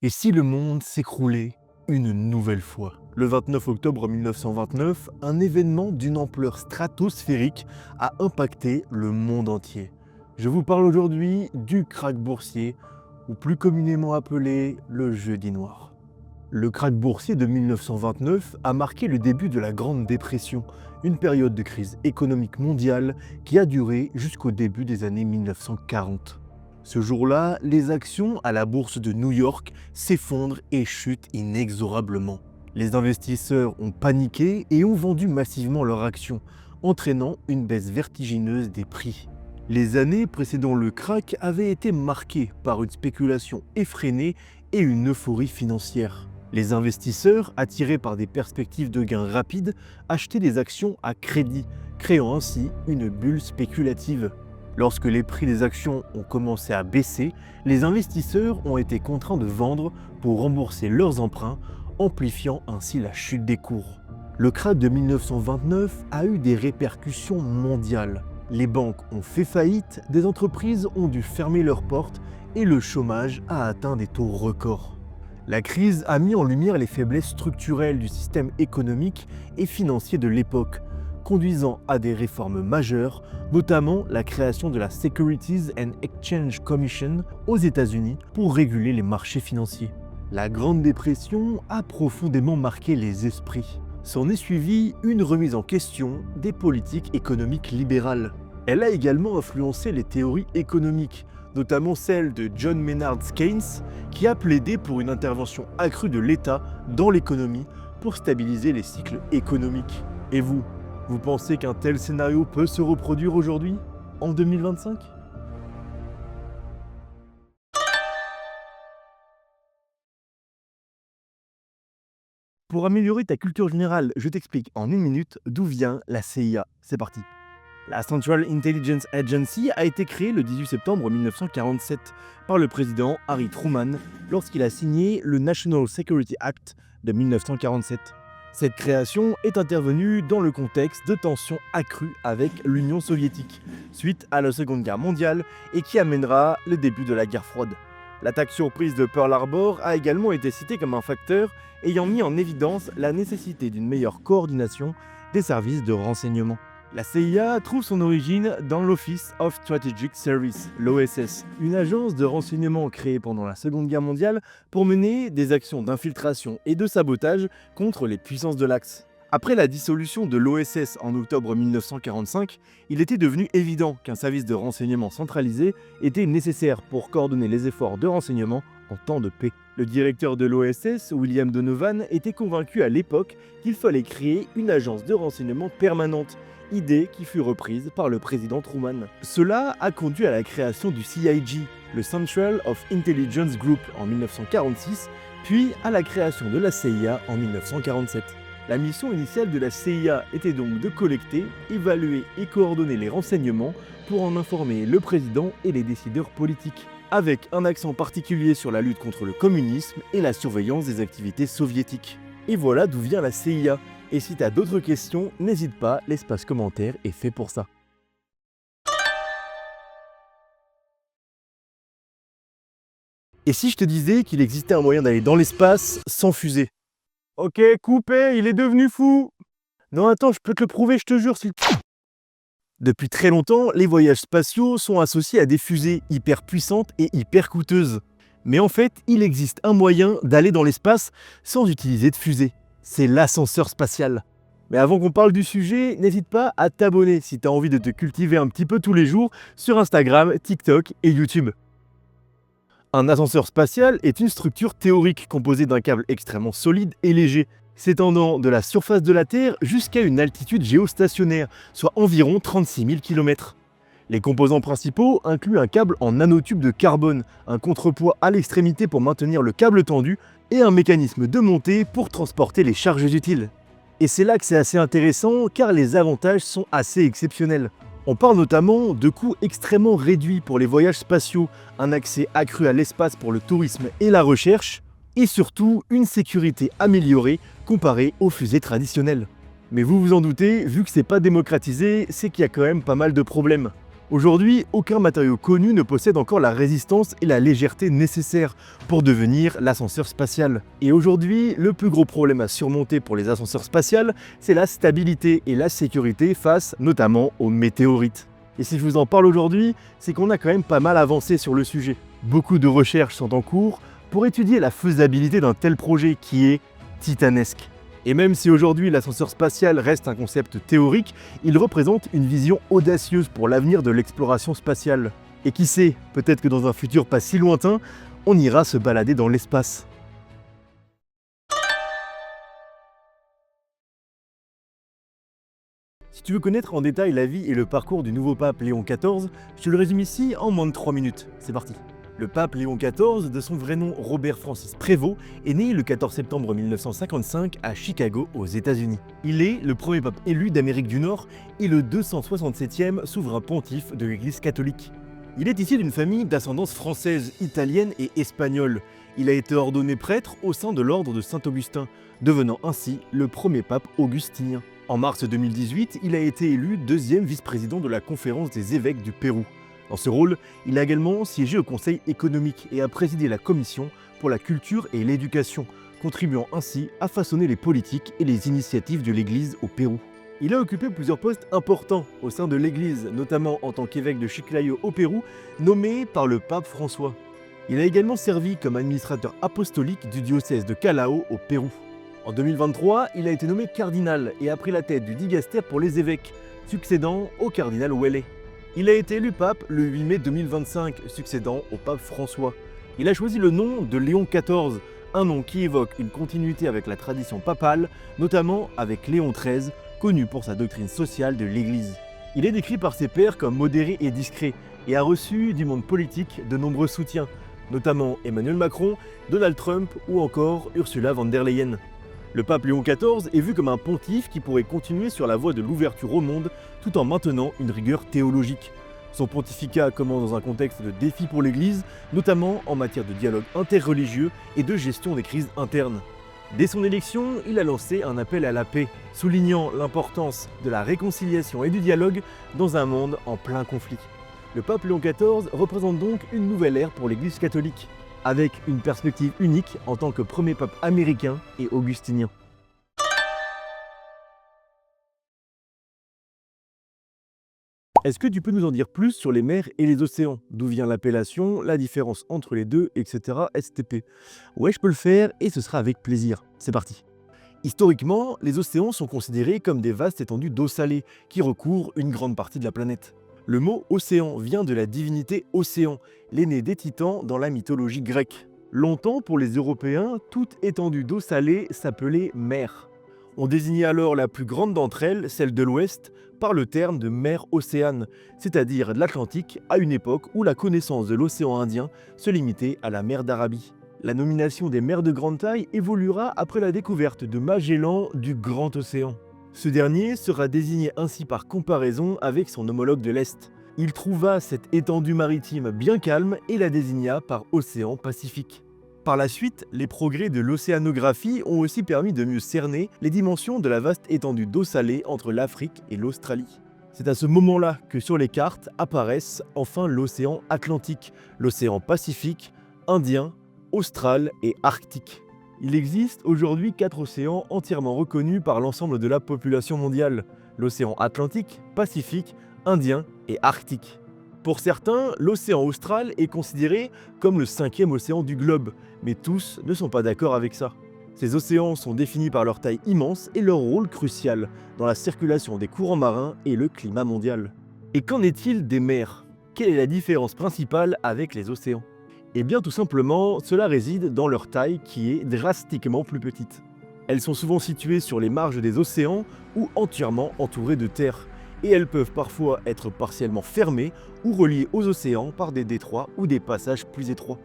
Et si le monde s'écroulait une nouvelle fois? Le 29 octobre 1929, un événement d'une ampleur stratosphérique a impacté le monde entier. Je vous parle aujourd'hui du krach boursier, ou plus communément appelé le jeudi noir. Le krach boursier de 1929 a marqué le début de la Grande Dépression, une période de crise économique mondiale qui a duré jusqu'au début des années 1940. Ce jour-là, les actions à la bourse de New York s'effondrent et chutent inexorablement. Les investisseurs ont paniqué et ont vendu massivement leurs actions, entraînant une baisse vertigineuse des prix. Les années précédant le krach avaient été marquées par une spéculation effrénée et une euphorie financière. Les investisseurs, attirés par des perspectives de gains rapides, achetaient des actions à crédit, créant ainsi une bulle spéculative. Lorsque les prix des actions ont commencé à baisser, les investisseurs ont été contraints de vendre pour rembourser leurs emprunts, amplifiant ainsi la chute des cours. Le krach de 1929 a eu des répercussions mondiales. Les banques ont fait faillite, des entreprises ont dû fermer leurs portes et le chômage a atteint des taux records. La crise a mis en lumière les faiblesses structurelles du système économique et financier de l'époque, conduisant à des réformes majeures, notamment la création de la Securities and Exchange Commission aux États-Unis pour réguler les marchés financiers. La Grande Dépression a profondément marqué les esprits. S'en est suivie une remise en question des politiques économiques libérales. Elle a également influencé les théories économiques, notamment celle de John Maynard Keynes, qui a plaidé pour une intervention accrue de l'État dans l'économie pour stabiliser les cycles économiques. Et vous pensez qu'un tel scénario peut se reproduire aujourd'hui, en 2025 ? Pour améliorer ta culture générale, je t'explique en une minute d'où vient la CIA. C'est parti. La Central Intelligence Agency a été créée le 18 septembre 1947 par le président Harry Truman lorsqu'il a signé le National Security Act de 1947. Cette création est intervenue dans le contexte de tensions accrues avec l'Union soviétique suite à la Seconde Guerre mondiale et qui amènera le début de la guerre froide. L'attaque surprise de Pearl Harbor a également été citée comme un facteur ayant mis en évidence la nécessité d'une meilleure coordination des services de renseignement. La CIA trouve son origine dans l'Office of Strategic Service, l'OSS, une agence de renseignement créée pendant la Seconde Guerre mondiale pour mener des actions d'infiltration et de sabotage contre les puissances de l'Axe. Après la dissolution de l'OSS en octobre 1945, il était devenu évident qu'un service de renseignement centralisé était nécessaire pour coordonner les efforts de renseignement en temps de paix. Le directeur de l'OSS, William Donovan, était convaincu à l'époque qu'il fallait créer une agence de renseignement permanente, idée qui fut reprise par le président Truman. Cela a conduit à la création du CIG, le Central of Intelligence Group, en 1946, puis à la création de la CIA en 1947. La mission initiale de la CIA était donc de collecter, évaluer et coordonner les renseignements pour en informer le président et les décideurs politiques, avec un accent particulier sur la lutte contre le communisme et la surveillance des activités soviétiques. Et voilà d'où vient la CIA. Et si t'as d'autres questions, n'hésite pas, l'espace commentaire est fait pour ça. Et si je te disais qu'il existait un moyen d'aller dans l'espace sans fusée? Ok, coupé, il est devenu fou. Non, attends, je peux te le prouver, je te jure. Depuis très longtemps, les voyages spatiaux sont associés à des fusées hyper puissantes et hyper coûteuses. Mais en fait, il existe un moyen d'aller dans l'espace sans utiliser de fusée. C'est l'ascenseur spatial. Mais avant qu'on parle du sujet, n'hésite pas à t'abonner si tu as envie de te cultiver un petit peu tous les jours sur Instagram, TikTok et YouTube. Un ascenseur spatial est une structure théorique composée d'un câble extrêmement solide et léger, s'étendant de la surface de la Terre jusqu'à une altitude géostationnaire, soit environ 36 000 km. Les composants principaux incluent un câble en nanotube de carbone, un contrepoids à l'extrémité pour maintenir le câble tendu et un mécanisme de montée pour transporter les charges utiles. Et c'est là que c'est assez intéressant car les avantages sont assez exceptionnels. On parle notamment de coûts extrêmement réduits pour les voyages spatiaux, un accès accru à l'espace pour le tourisme et la recherche, et surtout une sécurité améliorée comparée aux fusées traditionnelles. Mais vous vous en doutez, vu que c'est pas démocratisé, c'est qu'il y a quand même pas mal de problèmes. Aujourd'hui, aucun matériau connu ne possède encore la résistance et la légèreté nécessaires pour devenir l'ascenseur spatial. Et aujourd'hui, le plus gros problème à surmonter pour les ascenseurs spatials, c'est la stabilité et la sécurité face notamment aux météorites. Et si je vous en parle aujourd'hui, c'est qu'on a quand même pas mal avancé sur le sujet. Beaucoup de recherches sont en cours pour étudier la faisabilité d'un tel projet qui est titanesque. Et même si aujourd'hui l'ascenseur spatial reste un concept théorique, il représente une vision audacieuse pour l'avenir de l'exploration spatiale. Et qui sait, peut-être que dans un futur pas si lointain, on ira se balader dans l'espace. Si tu veux connaître en détail la vie et le parcours du nouveau pape Léon XIV, je te le résume ici en moins de 3 minutes. C'est parti. Le pape Léon XIV, de son vrai nom Robert Francis Prévost, est né le 14 septembre 1955 à Chicago, aux États-Unis. Il est le premier pape élu d'Amérique du Nord et le 267e souverain pontife de l'Église catholique. Il est issu d'une famille d'ascendance française, italienne et espagnole. Il a été ordonné prêtre au sein de l'ordre de Saint-Augustin, devenant ainsi le premier pape augustinien. En mars 2018, il a été élu deuxième vice-président de la Conférence des évêques du Pérou. Dans ce rôle, il a également siégé au Conseil économique et a présidé la Commission pour la culture et l'éducation, contribuant ainsi à façonner les politiques et les initiatives de l'Église au Pérou. Il a occupé plusieurs postes importants au sein de l'Église, notamment en tant qu'évêque de Chiclayo au Pérou, nommé par le pape François. Il a également servi comme administrateur apostolique du diocèse de Callao au Pérou. En 2023, il a été nommé cardinal et a pris la tête du digaster pour les évêques, succédant au cardinal Ouellet. Il a été élu pape le 8 mai 2025, succédant au pape François. Il a choisi le nom de Léon XIV, un nom qui évoque une continuité avec la tradition papale, notamment avec Léon XIII, connu pour sa doctrine sociale de l'Église. Il est décrit par ses pairs comme modéré et discret, et a reçu du monde politique de nombreux soutiens, notamment Emmanuel Macron, Donald Trump ou encore Ursula von der Leyen. Le pape Léon XIV est vu comme un pontife qui pourrait continuer sur la voie de l'ouverture au monde tout en maintenant une rigueur théologique. Son pontificat commence dans un contexte de défi pour l'Église, notamment en matière de dialogue interreligieux et de gestion des crises internes. Dès son élection, il a lancé un appel à la paix, soulignant l'importance de la réconciliation et du dialogue dans un monde en plein conflit. Le pape Léon XIV représente donc une nouvelle ère pour l'Église catholique, avec une perspective unique en tant que premier pape américain et augustinien. Est-ce que tu peux nous en dire plus sur les mers et les océans? D'où vient l'appellation, la différence entre les deux, etc. STP. Ouais, je peux le faire et ce sera avec plaisir. C'est parti. Historiquement, les océans sont considérés comme des vastes étendues d'eau salée qui recouvrent une grande partie de la planète. Le mot océan vient de la divinité Océan, l'aîné des titans dans la mythologie grecque. Longtemps, pour les Européens, toute étendue d'eau salée s'appelait mer. On désignait alors la plus grande d'entre elles, celle de l'Ouest, par le terme de mer Océane, c'est-à-dire de l'Atlantique, à une époque où la connaissance de l'océan Indien se limitait à la mer d'Arabie. La nomination des mers de grande taille évoluera après la découverte de Magellan du Grand Océan. Ce dernier sera désigné ainsi par comparaison avec son homologue de l'Est. Il trouva cette étendue maritime bien calme et la désigna par océan Pacifique. Par la suite, les progrès de l'océanographie ont aussi permis de mieux cerner les dimensions de la vaste étendue d'eau salée entre l'Afrique et l'Australie. C'est à ce moment-là que sur les cartes apparaissent enfin l'océan Atlantique, l'océan Pacifique, Indien, Austral et Arctique. Il existe aujourd'hui 4 océans entièrement reconnus par l'ensemble de la population mondiale, l'océan Atlantique, Pacifique, Indien et Arctique. Pour certains, l'océan Austral est considéré comme le 5e océan du globe, mais tous ne sont pas d'accord avec ça. Ces océans sont définis par leur taille immense et leur rôle crucial dans la circulation des courants marins et le climat mondial. Et qu'en est-il des mers? Quelle est la différence principale avec les océans? Eh bien tout simplement, cela réside dans leur taille qui est drastiquement plus petite. Elles sont souvent situées sur les marges des océans ou entièrement entourées de terre, et elles peuvent parfois être partiellement fermées ou reliées aux océans par des détroits ou des passages plus étroits.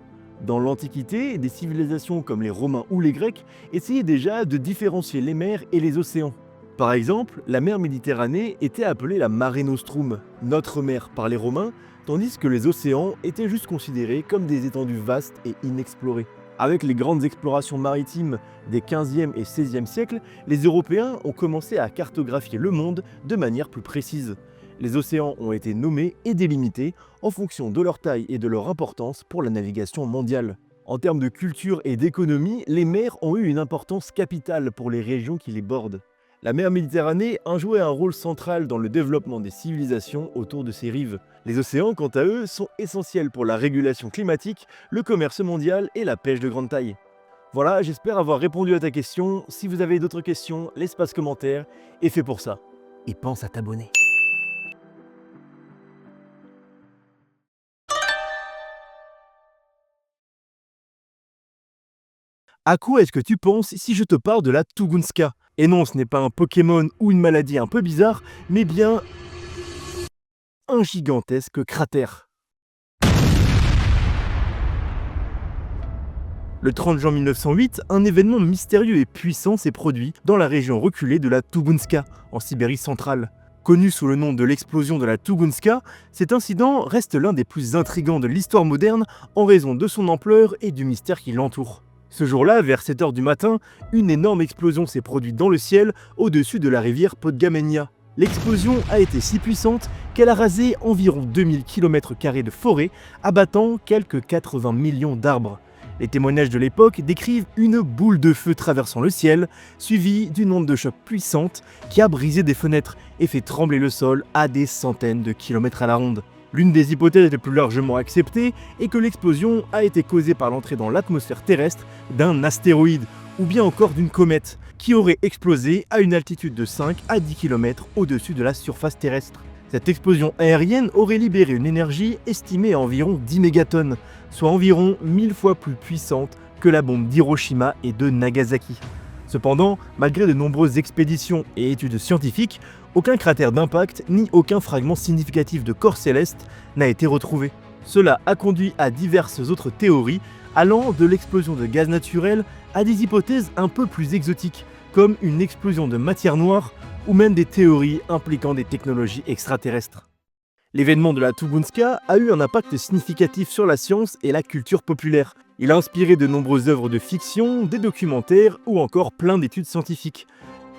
Dans l'Antiquité, des civilisations comme les Romains ou les Grecs essayaient déjà de différencier les mers et les océans. Par exemple, la mer Méditerranée était appelée la Mare Nostrum, notre mer par les Romains, tandis que les océans étaient juste considérés comme des étendues vastes et inexplorées. Avec les grandes explorations maritimes des 15e et 16e siècles, les Européens ont commencé à cartographier le monde de manière plus précise. Les océans ont été nommés et délimités en fonction de leur taille et de leur importance pour la navigation mondiale. En termes de culture et d'économie, les mers ont eu une importance capitale pour les régions qui les bordent. La mer Méditerranée a joué un rôle central dans le développement des civilisations autour de ses rives. Les océans, quant à eux, sont essentiels pour la régulation climatique, le commerce mondial et la pêche de grande taille. Voilà, j'espère avoir répondu à ta question. Si vous avez d'autres questions, l'espace commentaire est fait pour ça. Et pense à t'abonner. À quoi est-ce que tu penses si je te parle de la Tunguska? Et non, ce n'est pas un Pokémon ou une maladie un peu bizarre, mais bien un gigantesque cratère. Le 30 juin 1908, un événement mystérieux et puissant s'est produit dans la région reculée de la Tunguska, en Sibérie centrale. Connu sous le nom de l'explosion de la Tunguska, cet incident reste l'un des plus intrigants de l'histoire moderne en raison de son ampleur et du mystère qui l'entoure. Ce jour-là, vers 7 h du matin, une énorme explosion s'est produite dans le ciel au-dessus de la rivière Podgamenia. L'explosion a été si puissante qu'elle a rasé environ 2000 km² de forêt, abattant quelques 80 millions d'arbres. Les témoignages de l'époque décrivent une boule de feu traversant le ciel, suivie d'une onde de choc puissante qui a brisé des fenêtres et fait trembler le sol à des centaines de kilomètres à la ronde. L'une des hypothèses les plus largement acceptées est que l'explosion a été causée par l'entrée dans l'atmosphère terrestre d'un astéroïde ou bien encore d'une comète qui aurait explosé à une altitude de 5 à 10 km au-dessus de la surface terrestre. Cette explosion aérienne aurait libéré une énergie estimée à environ 10 mégatonnes, soit environ 1000 fois plus puissante que la bombe d'Hiroshima et de Nagasaki. Cependant, malgré de nombreuses expéditions et études scientifiques, aucun cratère d'impact ni aucun fragment significatif de corps céleste n'a été retrouvé. Cela a conduit à diverses autres théories allant de l'explosion de gaz naturel à des hypothèses un peu plus exotiques, comme une explosion de matière noire ou même des théories impliquant des technologies extraterrestres. L'événement de la Tunguska a eu un impact significatif sur la science et la culture populaire. Il a inspiré de nombreuses œuvres de fiction, des documentaires ou encore plein d'études scientifiques.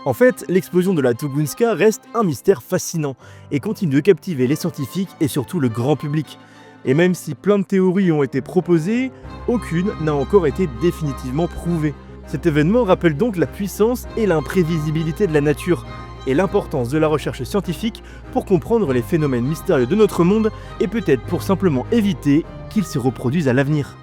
En fait, l'explosion de la Tunguska reste un mystère fascinant et continue de captiver les scientifiques et surtout le grand public. Et même si plein de théories ont été proposées, aucune n'a encore été définitivement prouvée. Cet événement rappelle donc la puissance et l'imprévisibilité de la nature, et l'importance de la recherche scientifique pour comprendre les phénomènes mystérieux de notre monde et peut-être pour simplement éviter qu'ils se reproduisent à l'avenir.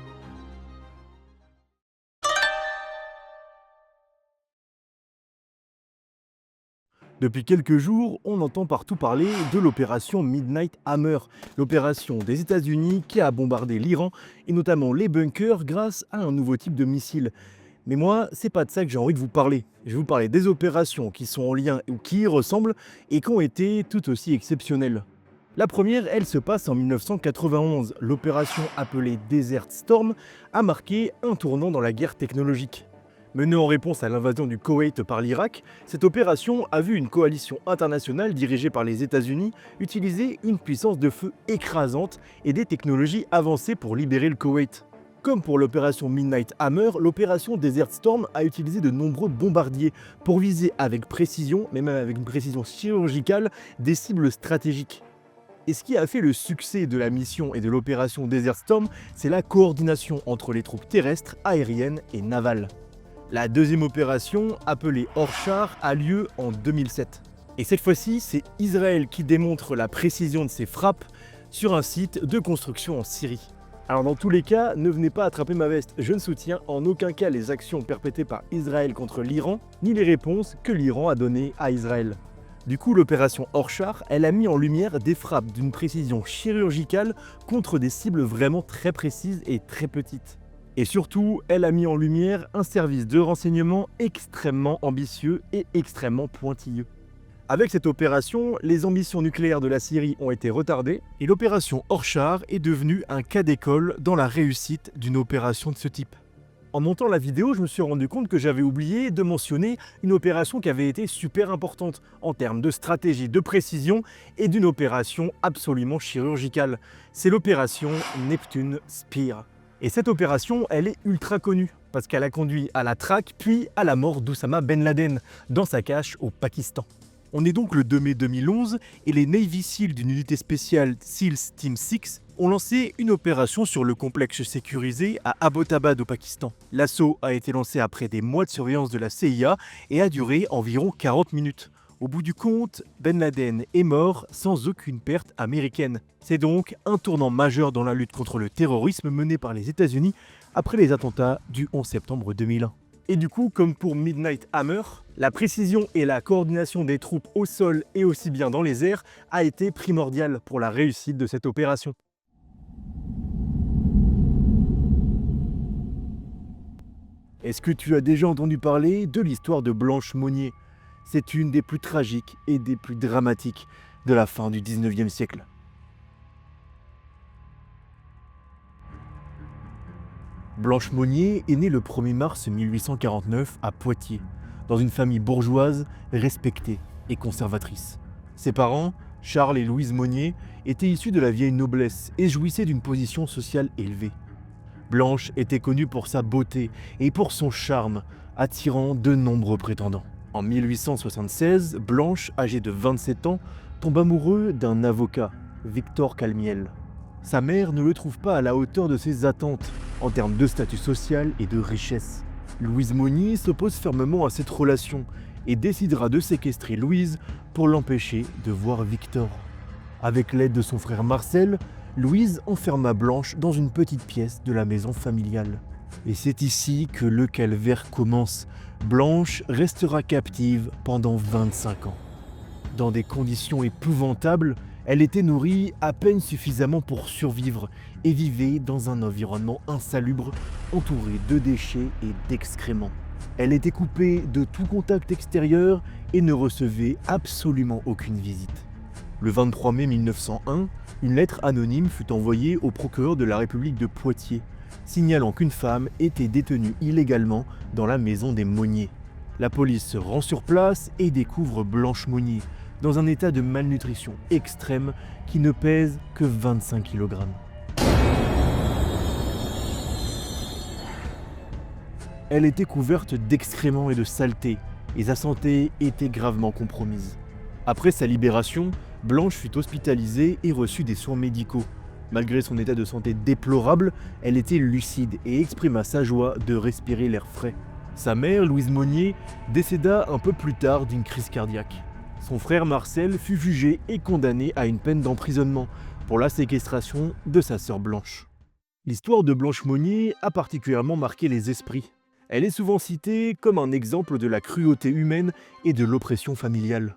Depuis quelques jours, on entend partout parler de l'opération Midnight Hammer, l'opération des États-Unis qui a bombardé l'Iran et notamment les bunkers grâce à un nouveau type de missile. Mais moi, c'est pas de ça que j'ai envie de vous parler. Je vais vous parler des opérations qui sont en lien ou qui y ressemblent et qui ont été tout aussi exceptionnelles. La première, elle se passe en 1991. L'opération appelée Desert Storm a marqué un tournant dans la guerre technologique. Menée en réponse à l'invasion du Koweït par l'Irak, cette opération a vu une coalition internationale dirigée par les États-Unis utiliser une puissance de feu écrasante et des technologies avancées pour libérer le Koweït. Comme pour l'opération Midnight Hammer, l'opération Desert Storm a utilisé de nombreux bombardiers pour viser avec précision, mais même avec une précision chirurgicale, des cibles stratégiques. Et ce qui a fait le succès de la mission et de l'opération Desert Storm, c'est la coordination entre les troupes terrestres, aériennes et navales. La deuxième opération, appelée Orchard, a lieu en 2007. Et cette fois-ci, c'est Israël qui démontre la précision de ses frappes sur un site de construction en Syrie. Alors dans tous les cas, ne venez pas attraper ma veste, je ne soutiens en aucun cas les actions perpétrées par Israël contre l'Iran, ni les réponses que l'Iran a données à Israël. Du coup, l'opération Orchard, elle a mis en lumière des frappes d'une précision chirurgicale contre des cibles vraiment très précises et très petites. Et surtout, elle a mis en lumière un service de renseignement extrêmement ambitieux et extrêmement pointilleux. Avec cette opération, les ambitions nucléaires de la Syrie ont été retardées et l'opération Orchard est devenue un cas d'école dans la réussite d'une opération de ce type. En montant la vidéo, je me suis rendu compte que j'avais oublié de mentionner une opération qui avait été super importante en termes de stratégie, de précision et d'une opération absolument chirurgicale. C'est l'opération Neptune Spear. Et cette opération, elle est ultra connue parce qu'elle a conduit à la traque puis à la mort d'Oussama Ben Laden dans sa cache au Pakistan. On est donc le 2 mai 2011 et les Navy SEAL d'une unité spéciale SEALs Team 6 ont lancé une opération sur le complexe sécurisé à Abbottabad au Pakistan. L'assaut a été lancé après des mois de surveillance de la CIA et a duré environ 40 minutes. Au bout du compte, Ben Laden est mort sans aucune perte américaine. C'est donc un tournant majeur dans la lutte contre le terrorisme menée par les États-Unis après les attentats du 11 septembre 2001. Et du coup, comme pour Midnight Hammer, la précision et la coordination des troupes au sol et aussi bien dans les airs a été primordiale pour la réussite de cette opération. Est-ce que tu as déjà entendu parler de l'histoire de Blanche Monnier? C'est une des plus tragiques et des plus dramatiques de la fin du 19e siècle. Blanche Monnier est née le 1er mars 1849 à Poitiers, dans une famille bourgeoise respectée et conservatrice. Ses parents, Charles et Louise Monnier, étaient issus de la vieille noblesse et jouissaient d'une position sociale élevée. Blanche était connue pour sa beauté et pour son charme, attirant de nombreux prétendants. En 1876, Blanche, âgée de 27 ans, tombe amoureux d'un avocat, Victor Calmiel. Sa mère ne le trouve pas à la hauteur de ses attentes en termes de statut social et de richesse. Louise Monnier s'oppose fermement à cette relation et décidera de séquestrer Louise pour l'empêcher de voir Victor. Avec l'aide de son frère Marcel, Louise enferma Blanche dans une petite pièce de la maison familiale. Et c'est ici que le calvaire commence. Blanche restera captive pendant 25 ans. Dans des conditions épouvantables, elle était nourrie à peine suffisamment pour survivre et vivait dans un environnement insalubre, entouré de déchets et d'excréments. Elle était coupée de tout contact extérieur et ne recevait absolument aucune visite. Le 23 mai 1901, une lettre anonyme fut envoyée au procureur de la République de Poitiers, signalant qu'une femme était détenue illégalement dans la maison des Monnier. La police se rend sur place et découvre Blanche Monnier, dans un état de malnutrition extrême qui ne pèse que 25 kg. Elle était couverte d'excréments et de saleté, et sa santé était gravement compromise. Après sa libération, Blanche fut hospitalisée et reçut des soins médicaux. Malgré son état de santé déplorable, elle était lucide et exprima sa joie de respirer l'air frais. Sa mère, Louise Monnier, décéda un peu plus tard d'une crise cardiaque. Son frère Marcel fut jugé et condamné à une peine d'emprisonnement pour la séquestration de sa sœur Blanche. L'histoire de Blanche Monnier a particulièrement marqué les esprits. Elle est souvent citée comme un exemple de la cruauté humaine et de l'oppression familiale.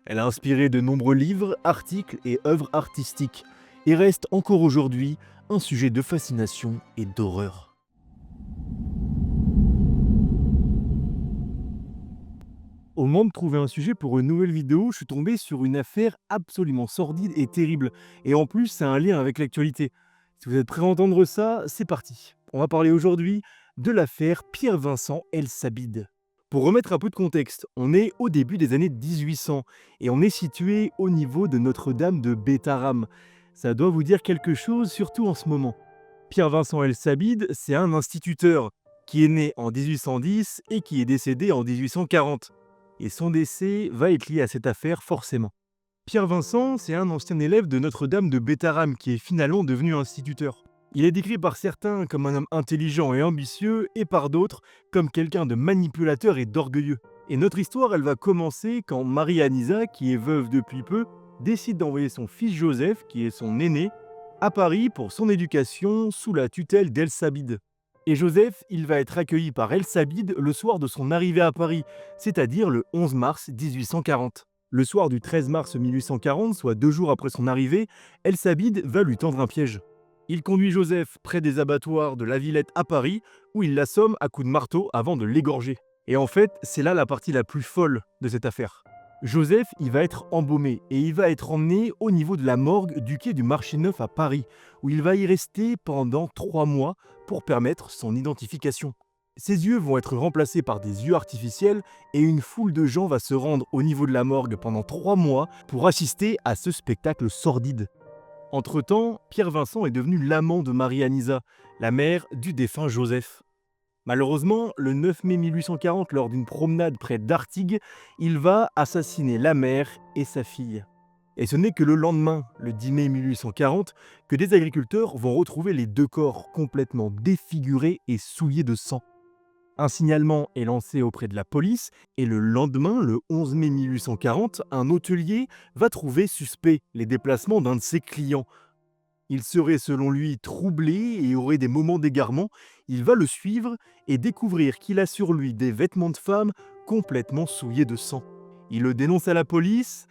Elle a inspiré de nombreux livres, articles et œuvres artistiques, et reste encore aujourd'hui un sujet de fascination et d'horreur. Au moment de trouver un sujet pour une nouvelle vidéo, je suis tombé sur une affaire absolument sordide et terrible. Et en plus, ça a un lien avec l'actualité. Si vous êtes prêts à entendre ça, c'est parti. On va parler aujourd'hui de l'affaire Pierre-Vincent El-Sabid. Pour remettre un peu de contexte, on est au début des années 1800 et on est situé au niveau de Notre-Dame de Bétharram. Ça doit vous dire quelque chose, surtout en ce moment. Pierre-Vincent El-Sabid, c'est un instituteur qui est né en 1810 et qui est décédé en 1840. Et son décès va être lié à cette affaire forcément. Pierre-Vincent, c'est un ancien élève de Notre-Dame de Bétharram qui est finalement devenu instituteur. Il est décrit par certains comme un homme intelligent et ambitieux et par d'autres comme quelqu'un de manipulateur et d'orgueilleux. Et notre histoire, elle va commencer quand Marie-Anisa, qui est veuve depuis peu, décide d'envoyer son fils Joseph, qui est son aîné, à Paris pour son éducation sous la tutelle d'El-Sabid. Et Joseph, il va être accueilli par El-Sabid le soir de son arrivée à Paris, c'est-à-dire le 11 mars 1840. Le soir du 13 mars 1840, soit 2 jours après son arrivée, El-Sabid va lui tendre un piège. Il conduit Joseph près des abattoirs de la Villette à Paris, où il l'assomme à coups de marteau avant de l'égorger. Et en fait, c'est là la partie la plus folle de cette affaire. Joseph, il va être embaumé et il va être emmené au niveau de la morgue du quai du Marché Neuf à Paris, où il va y rester pendant 3 mois pour permettre son identification. Ses yeux vont être remplacés par des yeux artificiels et une foule de gens va se rendre au niveau de la morgue pendant 3 mois pour assister à ce spectacle sordide. Entre-temps, Pierre-Vincent est devenu l'amant de Marie-Anisa, la mère du défunt Joseph. Malheureusement, le 9 mai 1840, lors d'une promenade près d'Artigues, il va assassiner la mère et sa fille. Et ce n'est que le lendemain, le 10 mai 1840, que des agriculteurs vont retrouver les deux corps complètement défigurés et souillés de sang. Un signalement est lancé auprès de la police et le lendemain, le 11 mai 1840, un hôtelier va trouver suspect les déplacements d'un de ses clients. Il serait selon lui troublé et aurait des moments d'égarement. Il va le suivre et découvrir qu'il a sur lui des vêtements de femme complètement souillés de sang. Il le dénonce à la police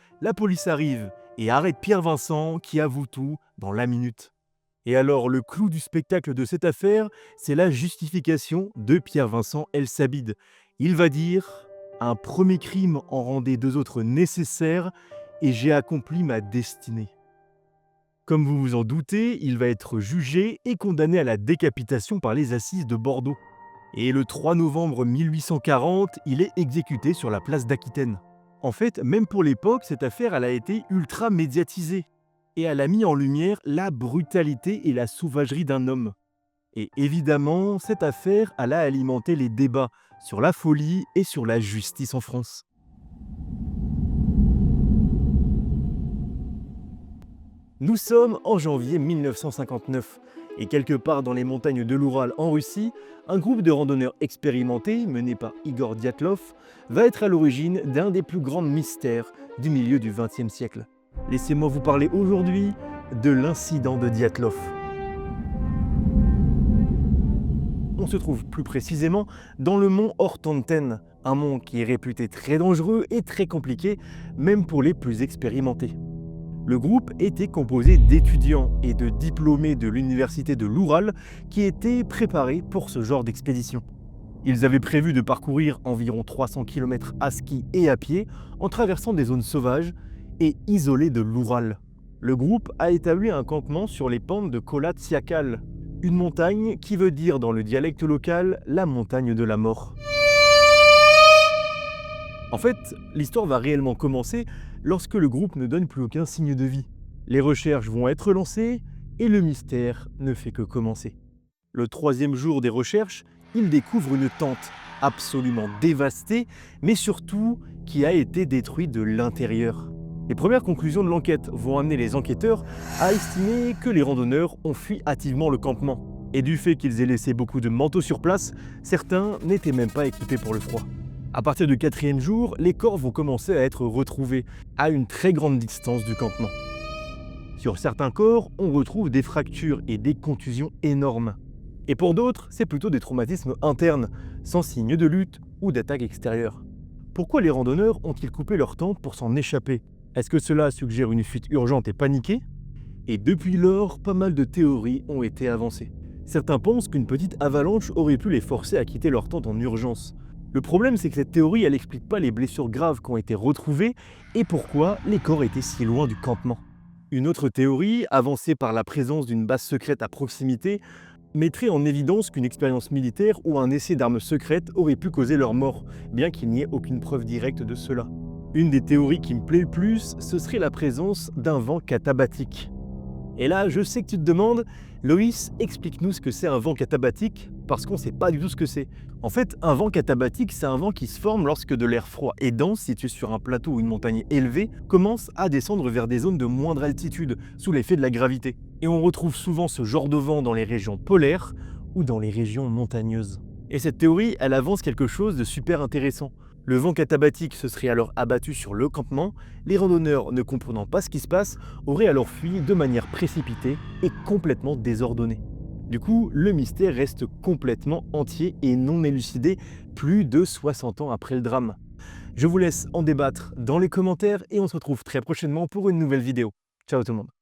arrive et arrête Pierre Vincent qui avoue tout dans la minute. Et alors le clou du spectacle de cette affaire, c'est la justification de Pierre Vincent El-Sabid. Il va dire « Un premier crime en rendait deux autres nécessaires et j'ai accompli ma destinée ». Comme vous vous en doutez, il va être jugé et condamné à la décapitation par les assises de Bordeaux. Et le 3 novembre 1840, il est exécuté sur la place d'Aquitaine. En fait, même pour l'époque, cette affaire elle a été ultra médiatisée. Et elle a mis en lumière la brutalité et la sauvagerie d'un homme. Et évidemment, cette affaire elle a alimenté les débats sur la folie et sur la justice en France. Nous sommes en janvier 1959 et quelque part dans les montagnes de l'Oural en Russie, un groupe de randonneurs expérimentés mené par Igor Dyatlov va être à l'origine d'un des plus grands mystères du milieu du XXe siècle. Laissez-moi vous parler aujourd'hui de l'incident de Dyatlov. On se trouve plus précisément dans le mont Hortenten, un mont qui est réputé très dangereux et très compliqué, même pour les plus expérimentés. Le groupe était composé d'étudiants et de diplômés de l'université de l'Oural qui étaient préparés pour ce genre d'expédition. Ils avaient prévu de parcourir environ 300 km à ski et à pied en traversant des zones sauvages et isolées de l'Oural. Le groupe a établi un campement sur les pentes de Kholat-Syakhl, une montagne qui veut dire dans le dialecte local la montagne de la mort. En fait, l'histoire va réellement commencer lorsque le groupe ne donne plus aucun signe de vie. Les recherches vont être lancées et le mystère ne fait que commencer. Le 3e jour des recherches, ils découvrent une tente absolument dévastée, mais surtout qui a été détruite de l'intérieur. Les premières conclusions de l'enquête vont amener les enquêteurs à estimer que les randonneurs ont fui hâtivement le campement. Et du fait qu'ils aient laissé beaucoup de manteaux sur place, certains n'étaient même pas équipés pour le froid. À partir du 4e jour, les corps vont commencer à être retrouvés à une très grande distance du campement. Sur certains corps, on retrouve des fractures et des contusions énormes. Et pour d'autres, c'est plutôt des traumatismes internes, sans signe de lutte ou d'attaque extérieure. Pourquoi les randonneurs ont-ils coupé leur tente pour s'en échapper? Est-ce que cela suggère une fuite urgente et paniquée? Et depuis lors, pas mal de théories ont été avancées. Certains pensent qu'une petite avalanche aurait pu les forcer à quitter leur tente en urgence. Le problème, c'est que cette théorie, elle n'explique pas les blessures graves qui ont été retrouvées et pourquoi les corps étaient si loin du campement. Une autre théorie, avancée par la présence d'une base secrète à proximité, mettrait en évidence qu'une expérience militaire ou un essai d'armes secrètes aurait pu causer leur mort, bien qu'il n'y ait aucune preuve directe de cela. Une des théories qui me plaît le plus, ce serait la présence d'un vent katabatique. Et là, je sais que tu te demandes, Loïs, explique-nous ce que c'est un vent katabatique, parce qu'on ne sait pas du tout ce que c'est. En fait, un vent katabatique, c'est un vent qui se forme lorsque de l'air froid et dense, situé sur un plateau ou une montagne élevée, commence à descendre vers des zones de moindre altitude, sous l'effet de la gravité. Et on retrouve souvent ce genre de vent dans les régions polaires ou dans les régions montagneuses. Et cette théorie, elle avance quelque chose de super intéressant. Le vent katabatique se serait alors abattu sur le campement, les randonneurs, ne comprenant pas ce qui se passe, auraient alors fui de manière précipitée et complètement désordonnée. Du coup, le mystère reste complètement entier et non élucidé plus de 60 ans après le drame. Je vous laisse en débattre dans les commentaires et on se retrouve très prochainement pour une nouvelle vidéo. Ciao tout le monde.